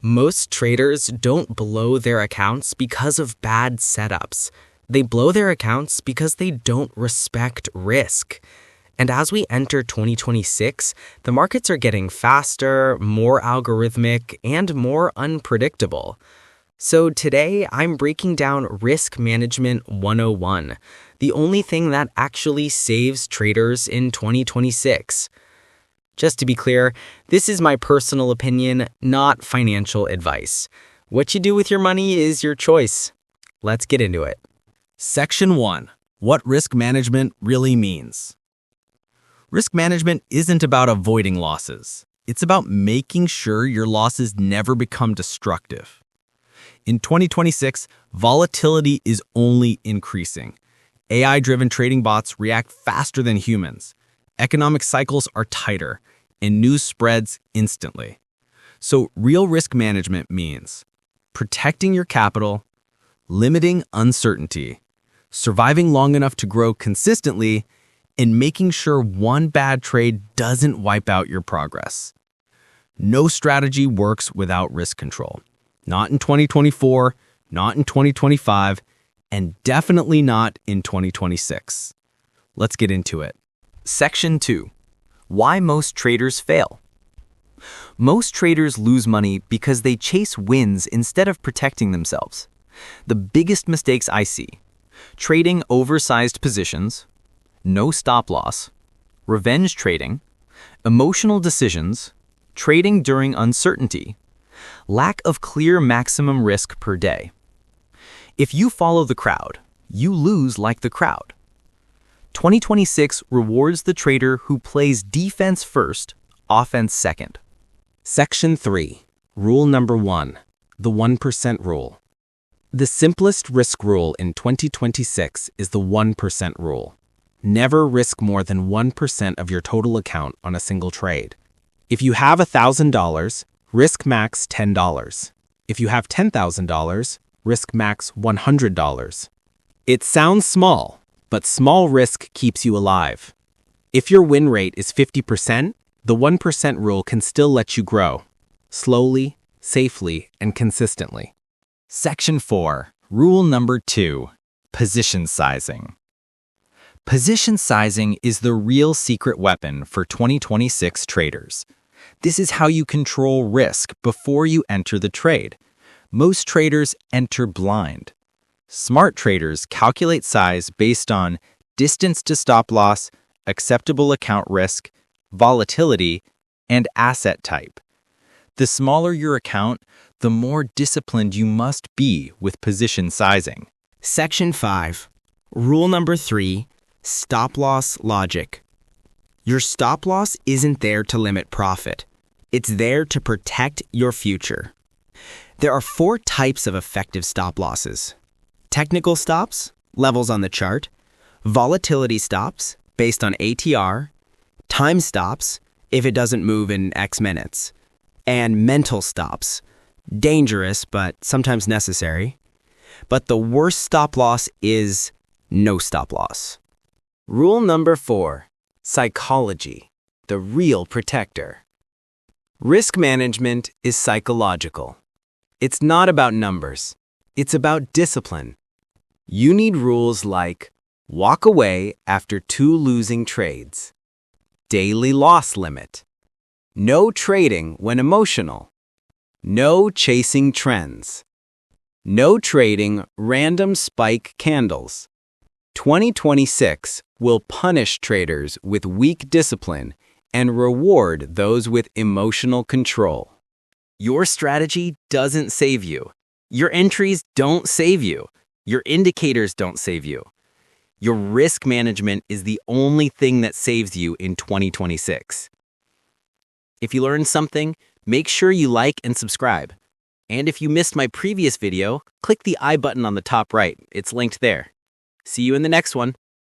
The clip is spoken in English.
Most traders don't blow their accounts because of bad setups. They blow their accounts because they don't respect risk. And as we enter 2026, the markets are getting faster, more algorithmic, and more unpredictable. So today, I'm breaking down Risk Management 101, the only thing that actually saves traders in 2026. Just to be clear, this is my personal opinion, not financial advice. What you do with your money is your choice. Let's get into it. Section 1. What risk management really means. Risk management isn't about avoiding losses. It's about making sure your losses never become destructive. In 2026, volatility is only increasing. AI-driven trading bots react faster than humans. Economic cycles are tighter, and news spreads instantly. So real risk management means protecting your capital, limiting uncertainty, surviving long enough to grow consistently, and making sure one bad trade doesn't wipe out your progress. No strategy works without risk control. Not in 2024, not in 2025, and definitely not in 2026. Let's get into it. Section 2. Why most traders fail. Most traders lose money because they chase wins instead of protecting themselves. The biggest mistakes I see: trading oversized positions, no stop loss, revenge trading, emotional decisions, trading during uncertainty, lack of clear maximum risk per day. If you follow the crowd, you lose like the crowd. 2026 rewards the trader who plays defense first, offense second. Section 3. Rule number 1. The 1% rule. The simplest risk rule in 2026 is the 1% rule. Never risk more than 1% of your total account on a single trade. If you have $1,000, risk max $10. If you have $10,000, risk max $100. It sounds small, but small risk keeps you alive. If your win rate is 50%, the 1% rule can still let you grow, slowly, safely, and consistently. Section 4. Rule number 2. Position sizing. Position sizing is the real secret weapon for 2026 traders. This is how you control risk before you enter the trade. Most traders enter blind. Smart traders calculate size based on distance to stop loss, acceptable account risk, volatility, and asset type. The smaller your account, the more disciplined you must be with position sizing. Section 5. Rule number 3. Stop loss logic. Your stop loss isn't there to limit profit. It's there to protect your future. There are 4 types of effective stop losses: technical stops, levels on the chart; volatility stops, based on ATR; time stops, if it doesn't move in X minutes; and mental stops, dangerous but sometimes necessary. But the worst stop loss is no stop loss. Rule number 4. Psychology, the real protector. Risk management is psychological. It's not about numbers. It's about discipline. You need rules like walk away after 2 losing trades, daily loss limit, no trading when emotional, no chasing trends, no trading random spike candles. 2026 will punish traders with weak discipline and reward those with emotional control. Your strategy doesn't save you. Your entries don't save you. Your indicators don't save you. Your risk management is the only thing that saves you in 2026. If you learned something, make sure you like and subscribe. And if you missed my previous video, click the I button on the top right. It's linked there. See you in the next one.